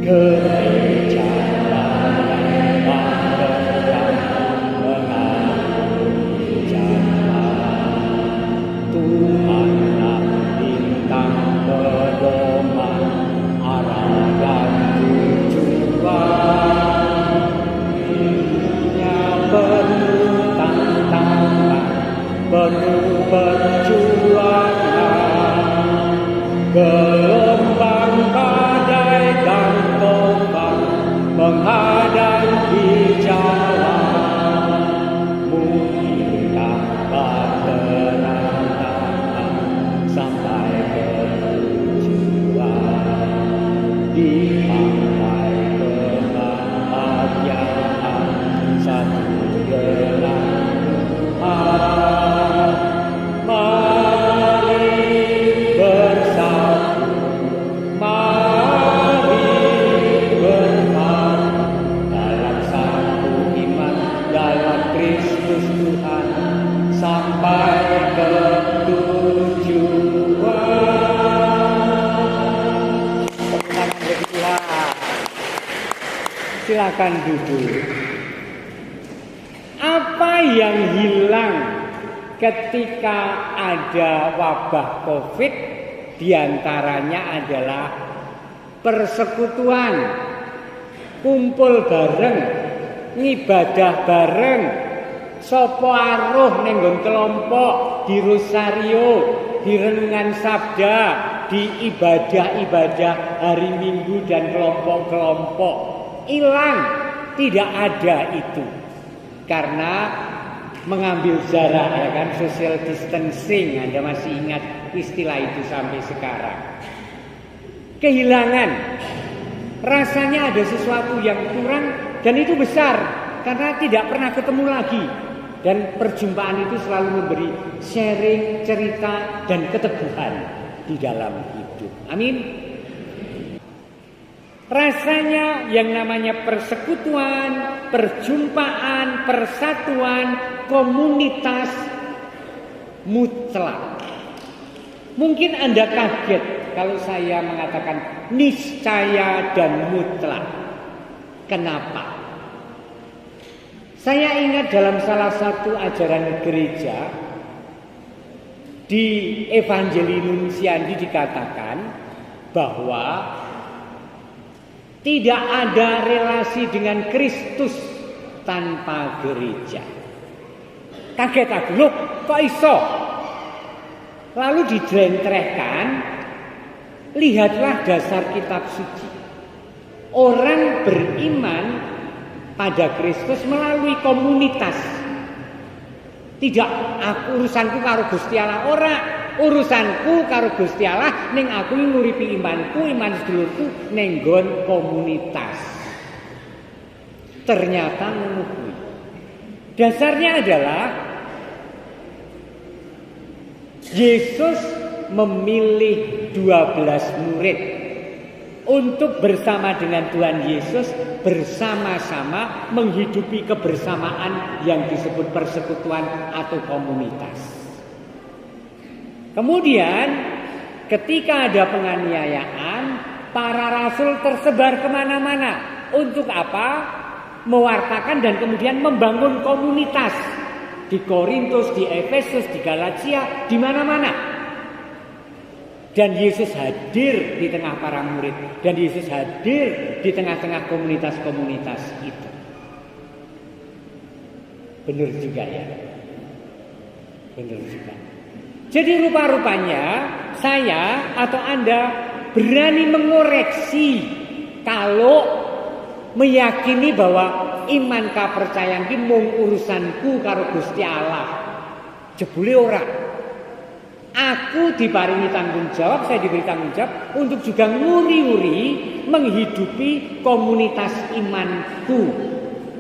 Gereja yang bergerak mengakui jalan. Tuhanlah bintang pedoman arah dan tujuan. Dunia penuh tantangan, penuh perjuangan. Gelombang badai dan tombak menghadapi jalan. Mungkin dapat terang sampai ke tujuan. Dipakai kebahagiaan satu dengan Tuhan. Mari bersatu, mari bersatu dalam satu iman, dalam Kristus Tuhan sampai ke tujuan. Tepuk tangan bagi Tuhan. Silakan duduk. Apa yang hilang ketika ada wabah COVID? Diantaranya adalah persekutuan, kumpul bareng, ngibadah bareng, sopo aruh nenggon kelompok, di rosario, di renungan sabda, di ibadah-ibadah hari Minggu dan kelompok-kelompok. Hilang, tidak ada itu. Karena mengambil jarak, ya kan, social distancing. Anda masih ingat istilah itu sampai sekarang. Kehilangan, rasanya ada sesuatu yang kurang dan itu besar karena tidak pernah ketemu lagi. Dan perjumpaan itu selalu memberi sharing, cerita dan keteguhan di dalam hidup. Amin. Rasanya yang namanya persekutuan, perjumpaan, persatuan, komunitas mutlak. Mungkin Anda kaget kalau saya mengatakan niscaya dan mutlak. Kenapa? Saya ingat dalam salah satu ajaran gereja di Evangelii Nuntiandi dikatakan bahwa tidak ada relasi dengan Kristus tanpa gereja. Kaget aku, loh kok iso? Lalu dijelentrehkan, lihatlah dasar kitab suci. Orang beriman pada Kristus melalui komunitas. Tidak, urusanku karo Gusti Allah ora. Urusanku karo Gusti Allah ning aku nguripi imanku, iman sedulurku ning nggon komunitas. Ternyata ngono kuwi. Dasarnya adalah Yesus memilih 12 murid untuk bersama dengan Tuhan Yesus bersama-sama menghidupi kebersamaan yang disebut persekutuan atau komunitas. Kemudian ketika ada penganiayaan, para rasul tersebar kemana-mana. Untuk apa? Mewartakan dan kemudian membangun komunitas. Di Korintus, di Efesus, di Galatia, di mana-mana. Dan Yesus hadir di tengah para murid. Dan Yesus hadir di tengah-tengah komunitas-komunitas itu. Benar juga ya? Benar juga. Jadi rupa-rupanya saya atau Anda berani mengoreksi kalau meyakini bahwa iman kapercayaan ki mung urusanku karo Gusti Allah. Jebule ora. Aku diparingi tanggung jawab, saya diberi tanggung jawab untuk juga nguri-uri menghidupi komunitas imanku.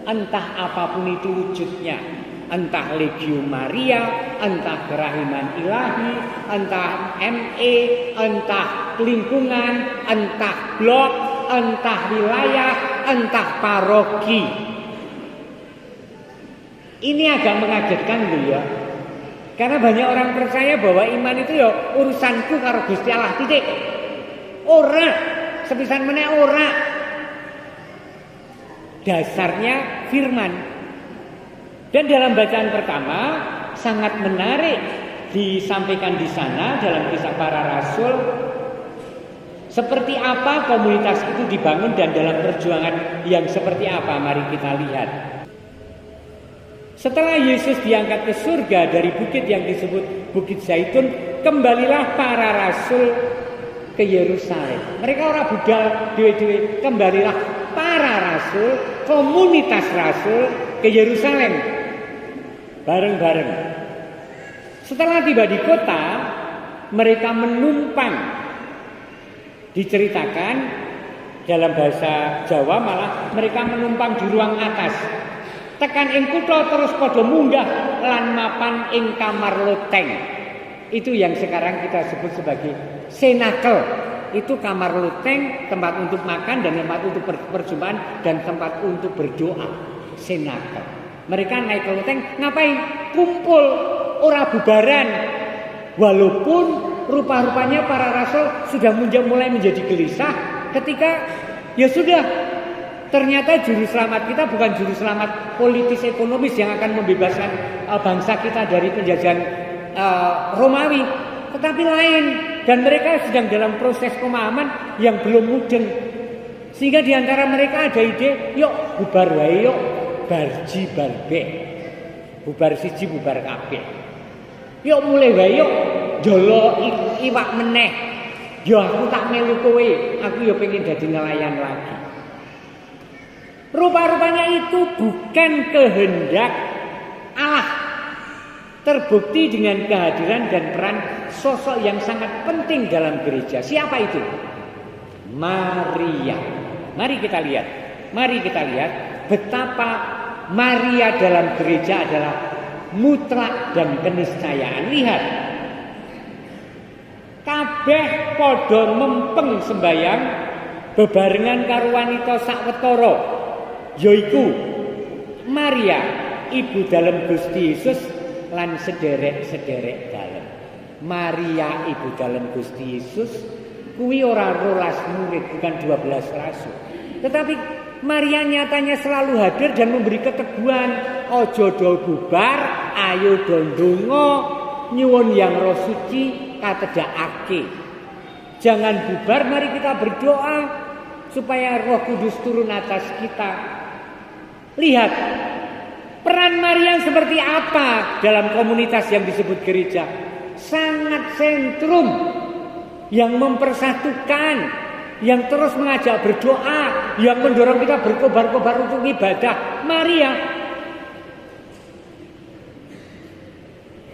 Entah apapun itu wujudnya. Entah Legio Maria, entah Kerahiman Ilahi, entah ME, entah lingkungan, entah blok, entah wilayah, entah paroki. Ini agak mengagetkan loh ya. Karena banyak orang percaya bahwa iman itu ya urusanku karo Gusti Allah titik. Ora, sepisan meneh ora. dasarnya firman. Dan dalam bacaan pertama sangat menarik disampaikan di sana dalam Kisah Para Rasul. Seperti apa komunitas itu dibangun dan dalam perjuangan yang seperti apa, mari kita lihat. Setelah Yesus diangkat ke surga dari bukit yang disebut Bukit Zaitun, kembalilah para rasul ke Yerusalem. Mereka orang budal dewe-dewe, kembalilah para rasul, komunitas rasul ke Yerusalem bareng-bareng. Setelah tiba di kota, mereka menumpang. Diceritakan dalam bahasa Jawa malah mereka menumpang di ruang atas. Tekan ing kutha terus padha munggah lan mapan ing kamar loteng. Itu yang sekarang kita sebut sebagai senakel. Itu kamar loteng, tempat untuk makan dan tempat untuk perjumpaan dan tempat untuk berdoa. Senakel. Mereka naik ke loteng ngapain? Kumpul, ora bubaran. Walaupun rupa-rupanya para rasul sudah mulai menjadi gelisah ketika ya sudah, ternyata juru selamat kita bukan juru selamat politis ekonomis yang akan membebaskan bangsa kita dari penjajahan Romawi, tetapi lain. Dan mereka sedang dalam proses pemahaman yang belum mudeng. Sehingga diantara mereka ada ide, yuk bubar wae yuk, barji barbe. Bubar siji bubar kabeh. Yuk mulai wae yuk, jolo iwak meneh. Yo aku tak melu kowe, aku yo pengen dadi nelayan lagi. Rupa-rupanya itu bukan kehendak Allah. Terbukti dengan kehadiran dan peran sosok yang sangat penting dalam gereja. Siapa itu? Maria. Mari kita lihat. Mari kita lihat betapa Maria dalam gereja adalah mutlak dan keniscayaan. Lihat. Kabeh padha mempeng sembayang bebarengan karo wanita sawetara, yaiku Maria, ibu dalam Gusti Yesus lan sederek-sederek dalem. Maria ibu dalam Gusti Yesus kuwi ora 12 murid, bukan 12 rasul. Tetapi Maria nyatanya selalu hadir dan memberi keteguhan. Ojo do bubar, ayo do ndonga, nyuwun yang roh suci katedakake. Jangan bubar, mari kita berdoa supaya Roh Kudus turun atas kita. Lihat peran Maria seperti apa dalam komunitas yang disebut gereja. Sangat sentrum, yang mempersatukan, yang terus mengajak berdoa, yang mendorong kita berkobar-kobar untuk ibadah. Maria.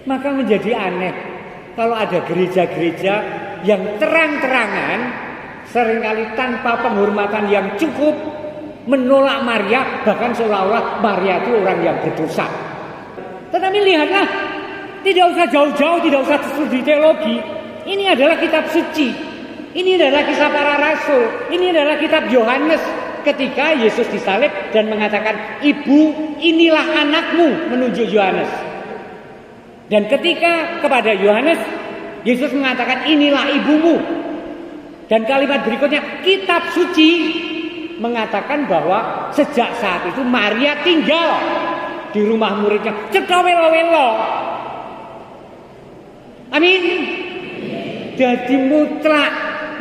Maka menjadi aneh kalau ada gereja-gereja yang terang-terangan seringkali tanpa penghormatan yang cukup menolak Maria, bahkan seolah-olah Maria itu orang yang berdosa. Tetapi lihatlah, tidak usah jauh-jauh, tidak usah studi teologi. Ini adalah kitab suci. Ini adalah Kisah Para Rasul. Ini adalah kitab Yohanes ketika Yesus disalib dan mengatakan, "Ibu, inilah anakmu," menunjuk Yohanes. Dan ketika kepada Yohanes, Yesus mengatakan, "Inilah ibumu." Dan kalimat berikutnya, kitab suci mengatakan bahwa sejak saat itu Maria tinggal di rumah muridnya. Cetha welo-welo. Amin. Jadi mutlak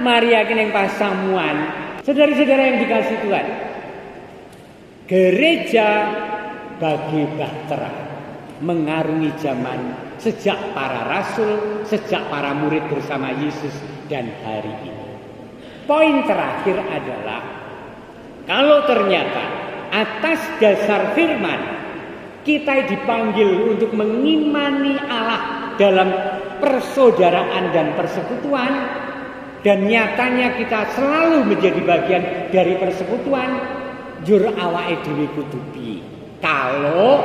Maria kene pasamuan. Saudara-saudara yang dikasih Tuhan, gereja bagi bahtera mengarungi zaman sejak para rasul, sejak para murid bersama Yesus dan hari ini. Poin terakhir adalah kalau ternyata atas dasar firman kita dipanggil untuk mengimani Allah dalam persaudaraan dan persekutuan, dan nyatanya kita selalu menjadi bagian dari persekutuan, jur awake dhewe kudu piye. Kalau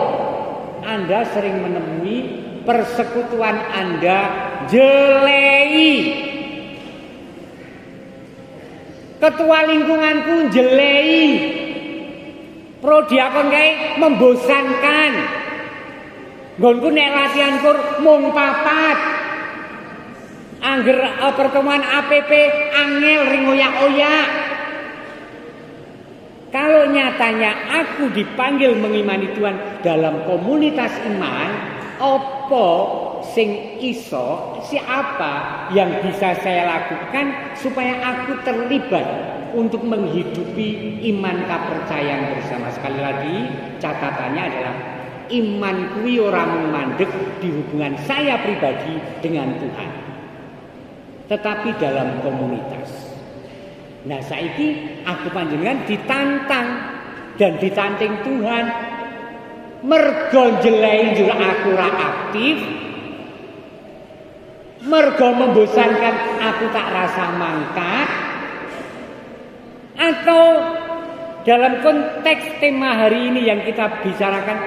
Anda sering menemui persekutuan Anda jelei, ketua lingkunganku jelei, prodiakon kae membosankan, nggonku nek latihan kur mung 4, angger pertemuan APP angel ring oyak-oyak. Kalau nyata nyatanya aku dipanggil mengimani Tuhan dalam komunitas iman, opo sing iso, siapa yang bisa saya lakukan supaya aku terlibat untuk menghidupi iman kepercayaan bersama. Sekali lagi catatannya adalah iman kuwi ora mung mandeg di hubungan saya pribadi dengan Tuhan, tetapi dalam komunitas. Nah saiki aku panjenengan ditantang dan ditanting Tuhan, mergo njlei njur aku ora aktif, mergo membosankan aku tak rasa mangkat, atau dalam konteks tema hari ini yang kita bicarakan,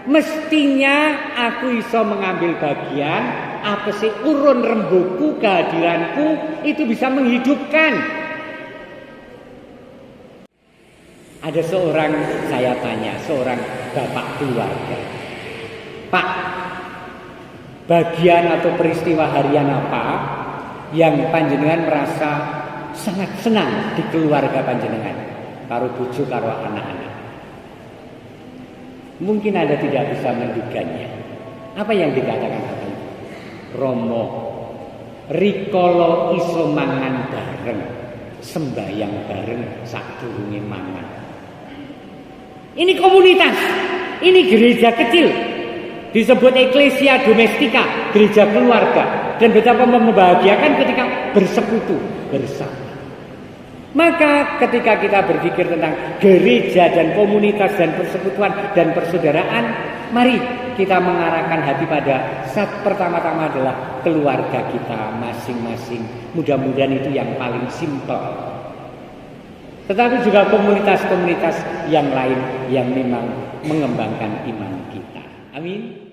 mestinya aku iso mengambil bagian, apa sih urun rembuku, kehadiranku itu bisa menghidupkan. Ada seorang, saya tanya, seorang bapak keluarga, Pak, bagian atau peristiwa harian apa yang panjenengan merasa sangat senang di keluarga panjenengan, karo bojo karo anak-anak? Mungkin Anda tidak bisa menduganya. Apa yang dikatakan Bapak Ibu? Romo rikala iso mangan bareng, sembayang bareng sadurunge mangan. Ini komunitas, ini gereja kecil, disebut eklesia domestika, gereja keluarga, dan betapa membahagiakan ketika bersekutu bersama. Maka ketika kita berpikir tentang gereja dan komunitas dan persekutuan dan persaudaraan, mari kita mengarahkan hati pada saat pertama-tama adalah keluarga kita masing-masing. Mudah-mudahan itu yang paling simpel. Tetapi juga komunitas-komunitas yang lain yang memang mengembangkan iman kita. Amin.